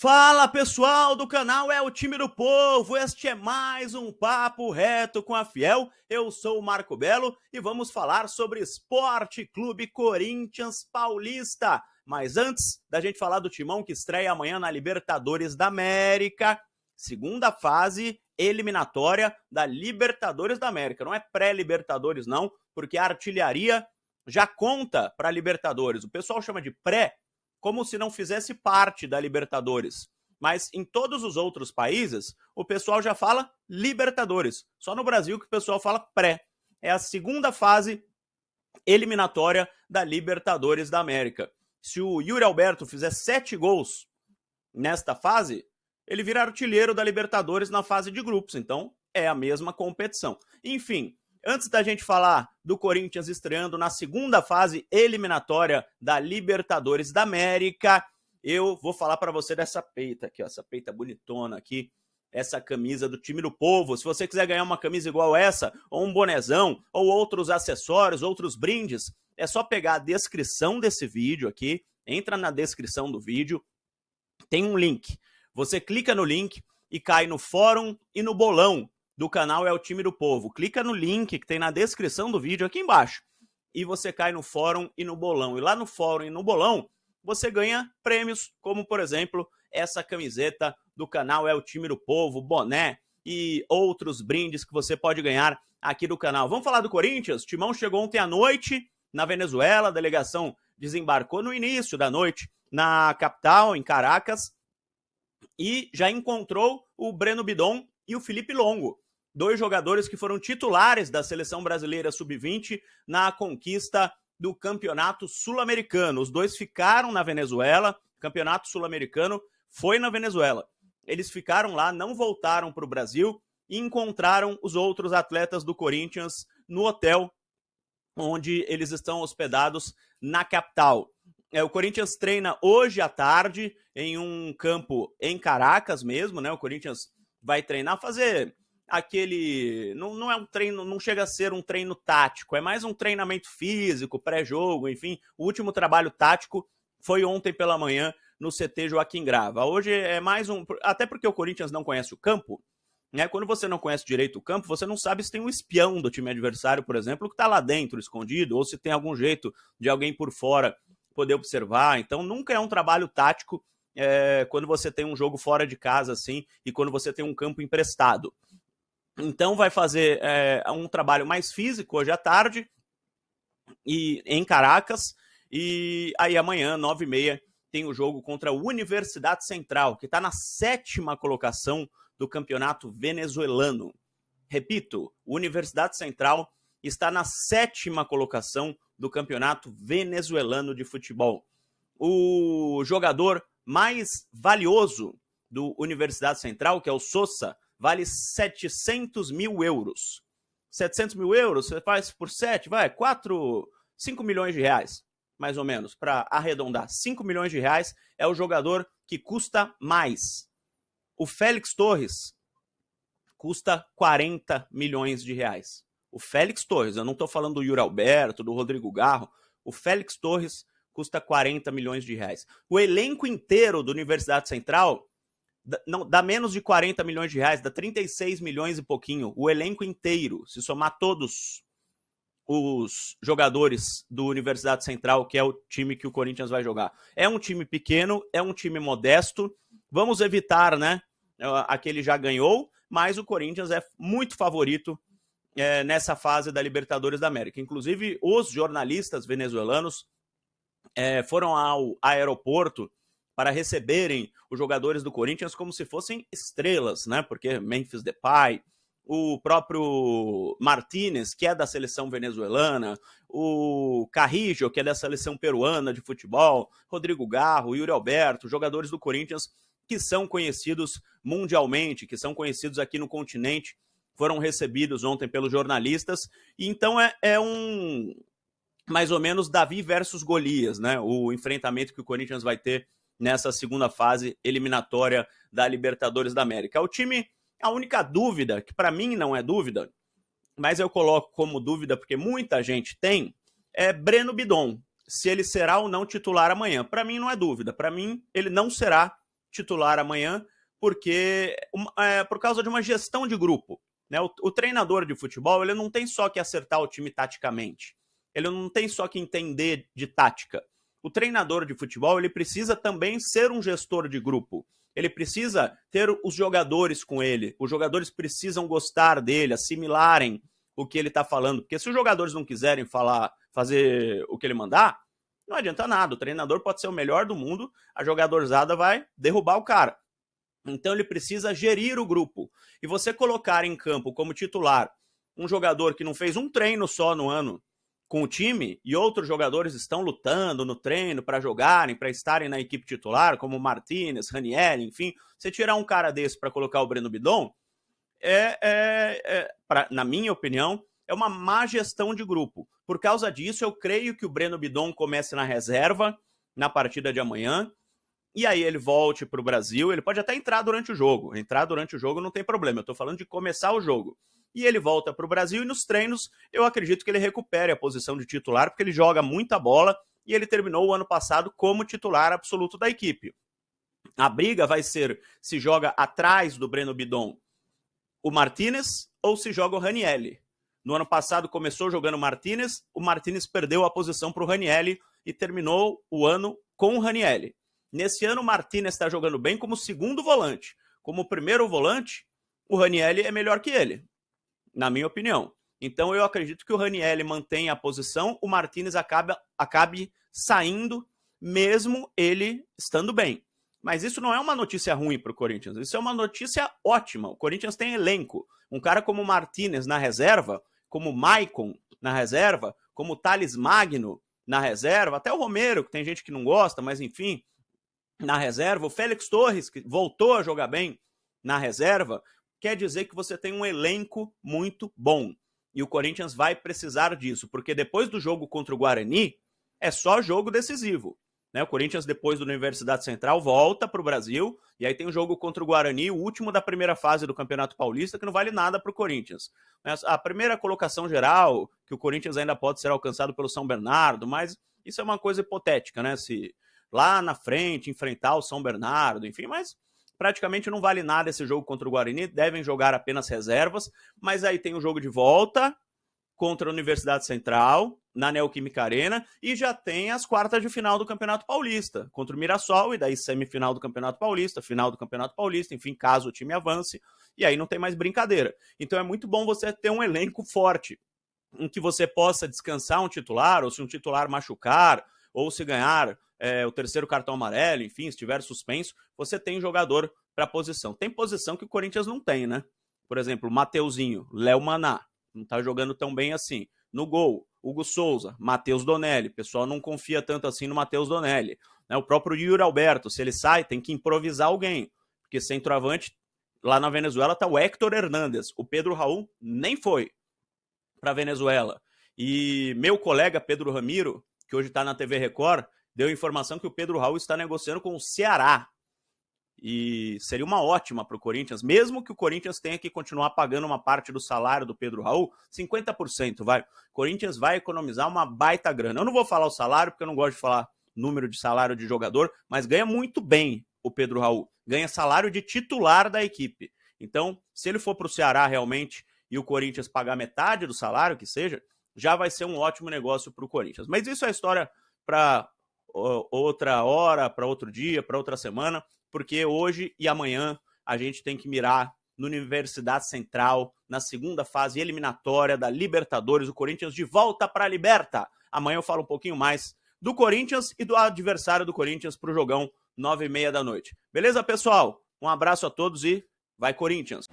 Fala pessoal do canal É o Time do Povo, este é mais um Papo Reto com a Fiel, eu sou o Marco Belo e vamos falar sobre Esporte Clube Corinthians Paulista. Mas antes da gente falar do Timão que estreia amanhã na Libertadores da América, segunda fase eliminatória da Libertadores da América, não é pré-Libertadores não, porque a artilharia já conta para Libertadores, o pessoal chama de pré, como se não fizesse parte da Libertadores. Mas em todos os outros países, o pessoal já fala Libertadores. Só no Brasil que o pessoal fala pré. É a segunda fase eliminatória da Libertadores da América. Se o Yuri Alberto fizer 7 gols nesta fase, ele vira artilheiro da Libertadores na fase de grupos. Então, é a mesma competição. Enfim, antes da gente falar do Corinthians estreando na segunda fase eliminatória da Libertadores da América, eu vou falar para você dessa peita aqui, ó, essa peita bonitona aqui, essa camisa do Time do Povo. Se você quiser ganhar uma camisa igual essa, ou um bonezão, ou outros acessórios, outros brindes, é só pegar a descrição desse vídeo aqui, entra na descrição do vídeo, tem um link. Você clica no link e cai no fórum e no bolão do canal É o Time do Povo. Clica no link que tem na descrição do vídeo aqui embaixo e você cai no fórum e no bolão. E lá no fórum e no bolão você ganha prêmios como, por exemplo, essa camiseta do canal É o Time do Povo, boné e outros brindes que você pode ganhar aqui do canal. Vamos falar do Corinthians? O Timão chegou ontem à noite na Venezuela, a delegação desembarcou no início da noite na capital, em Caracas, e já encontrou o Breno Bidon e o Felipe Longo, dois jogadores que foram titulares da Seleção Brasileira Sub-20 na conquista do Campeonato Sul-Americano. Os dois ficaram na Venezuela, o Campeonato Sul-Americano foi na Venezuela. Eles ficaram lá, não voltaram para o Brasil e encontraram os outros atletas do Corinthians no hotel onde eles estão hospedados na capital. O Corinthians treina hoje à tarde em um campo em Caracas mesmo, né? O Corinthians vai treinar, fazer aquele... Não é um treino, não chega a ser um treino tático, é mais um treinamento físico, pré-jogo, enfim. O último trabalho tático foi ontem pela manhã no CT Joaquim Grava. Hoje é mais um... Até porque o Corinthians não conhece o campo, né? Quando você não conhece direito o campo, você não sabe se tem um espião do time adversário, por exemplo, que está lá dentro, escondido, ou se tem algum jeito de alguém por fora poder observar. Então nunca é um trabalho tático quando você tem um jogo fora de casa assim e quando você tem um campo emprestado. Então vai fazer um trabalho mais físico hoje à tarde e em Caracas, e aí amanhã 9h30 tem o jogo contra a Universidade Central, que está na 7ª colocação do campeonato venezuelano. Repito, Universidade Central está na 7ª colocação do campeonato venezuelano de futebol. O jogador mais valioso do Universidade Central, que é o Sosa, vale 700 mil euros. 700 mil euros, você faz por 7, vai, 5 milhões de reais, mais ou menos, para arredondar. 5 milhões de reais é o jogador que custa mais. O Félix Torres custa 40 milhões de reais. O Félix Torres, eu não estou falando do Yuri Alberto, do Rodrigo Garro, o Félix Torres custa 40 milhões de reais. O elenco inteiro da Universidade Central não, dá menos de 40 milhões de reais, dá 36 milhões e pouquinho. O elenco inteiro, se somar todos os jogadores do Universidade Central, que é o time que o Corinthians vai jogar. É um time pequeno, é um time modesto. Vamos evitar, né? Aquele já ganhou, mas o Corinthians é muito favorito nessa fase da Libertadores da América. Inclusive, os jornalistas venezuelanos foram ao aeroporto para receberem os jogadores do Corinthians como se fossem estrelas, né? Porque Memphis Depay, o próprio Martínez, que é da seleção venezuelana, o Carrillo, que é da seleção peruana de futebol, Rodrigo Garro, Yuri Alberto, jogadores do Corinthians que são conhecidos mundialmente, que são conhecidos aqui no continente, foram recebidos ontem pelos jornalistas. E então é um mais ou menos Davi versus Golias, né? O enfrentamento que o Corinthians vai ter nessa segunda fase eliminatória da Libertadores da América. O time, a única dúvida, que para mim não é dúvida, mas eu coloco como dúvida porque muita gente tem, é Breno Bidon, se ele será ou não titular amanhã. Para mim não é dúvida, para mim ele não será titular amanhã, porque por causa de uma gestão de grupo. Né? O treinador de futebol, ele não tem só que acertar o time taticamente. Ele não tem só que entender de tática. O treinador de futebol, ele precisa também ser um gestor de grupo. Ele precisa ter os jogadores com ele. Os jogadores precisam gostar dele, assimilarem o que ele está falando. Porque se os jogadores não quiserem fazer o que ele mandar, não adianta nada. O treinador pode ser o melhor do mundo, a jogadorzada vai derrubar o cara. Então ele precisa gerir o grupo. E você colocar em campo como titular um jogador que não fez um treino só no ano com o time e outros jogadores estão lutando no treino para jogarem, para estarem na equipe titular, como o Martinez, Ranieri, enfim, você tirar um cara desse para colocar o Breno Bidon, na minha opinião, é uma má gestão de grupo. Por causa disso, eu creio que o Breno Bidon comece na reserva na partida de amanhã, e aí ele volte para o Brasil. Ele pode até entrar durante o jogo. Entrar durante o jogo não tem problema. Eu estou falando de começar o jogo. E ele volta para o Brasil e nos treinos eu acredito que ele recupere a posição de titular, porque ele joga muita bola e ele terminou o ano passado como titular absoluto da equipe. A briga vai ser se joga atrás do Breno Bidon o Martinez ou se joga o Ranieri. No ano passado começou jogando o Martinez perdeu a posição para o Ranieri e terminou o ano com o Ranieri. Nesse ano o Martinez está jogando bem como segundo volante. Como primeiro volante, o Ranieri é melhor que ele, na minha opinião. Então eu acredito que o Ranieri mantenha a posição, o Martinez acabe saindo, mesmo ele estando bem. Mas isso não é uma notícia ruim para o Corinthians, isso é uma notícia ótima. O Corinthians tem elenco. Um cara como o Martinez na reserva, como o Maicon na reserva, como o Thales Magno na reserva, até o Romero, que tem gente que não gosta, mas enfim, na reserva, o Félix Torres, que voltou a jogar bem na reserva, quer dizer que você tem um elenco muito bom. E o Corinthians vai precisar disso, porque depois do jogo contra o Guarani, é só jogo decisivo. Né? O Corinthians, depois da Universidade Central, volta para o Brasil, e aí tem o jogo contra o Guarani, o último da primeira fase do Campeonato Paulista, que não vale nada para o Corinthians. A primeira colocação geral, que o Corinthians ainda pode ser alcançado pelo São Bernardo, mas isso é uma coisa hipotética, né? Se lá na frente enfrentar o São Bernardo, enfim, mas praticamente não vale nada esse jogo contra o Guarani, devem jogar apenas reservas, mas aí tem o jogo de volta contra a Universidade Central, na Neoquímica Arena, e já tem as quartas de final do Campeonato Paulista, contra o Mirassol, e daí semifinal do Campeonato Paulista, final do Campeonato Paulista, enfim, caso o time avance, e aí não tem mais brincadeira. Então é muito bom você ter um elenco forte, em que você possa descansar um titular, ou se um titular machucar, ou se ganhar o terceiro cartão amarelo, enfim, se estiver suspenso, você tem jogador para posição. Tem posição que o Corinthians não tem, né? Por exemplo, Mateuzinho, Léo Maná, não tá jogando tão bem assim. No gol, Hugo Souza, Matheus Donelli, o pessoal não confia tanto assim no Matheus Donelli. Né? O próprio Yuri Alberto, se ele sai, tem que improvisar alguém, porque centroavante, lá na Venezuela tá o Héctor Hernández, o Pedro Raul nem foi para Venezuela. E meu colega Pedro Ramiro, que hoje está na TV Record, deu informação que o Pedro Raul está negociando com o Ceará. E seria uma ótima para o Corinthians, mesmo que o Corinthians tenha que continuar pagando uma parte do salário do Pedro Raul, 50%, vai. O Corinthians vai economizar uma baita grana. Eu não vou falar o salário, porque eu não gosto de falar número de salário de jogador, mas ganha muito bem o Pedro Raul. Ganha salário de titular da equipe. Então, se ele for para o Ceará realmente e o Corinthians pagar metade do salário, que seja, já vai ser um ótimo negócio para o Corinthians. Mas isso é história para outra hora, para outro dia, para outra semana, porque hoje e amanhã a gente tem que mirar no Universidade Central, na segunda fase eliminatória da Libertadores, o Corinthians de volta para a Liberta. Amanhã eu falo um pouquinho mais do Corinthians e do adversário do Corinthians para o jogão 9h30 da noite. Beleza, pessoal? Um abraço a todos e vai Corinthians!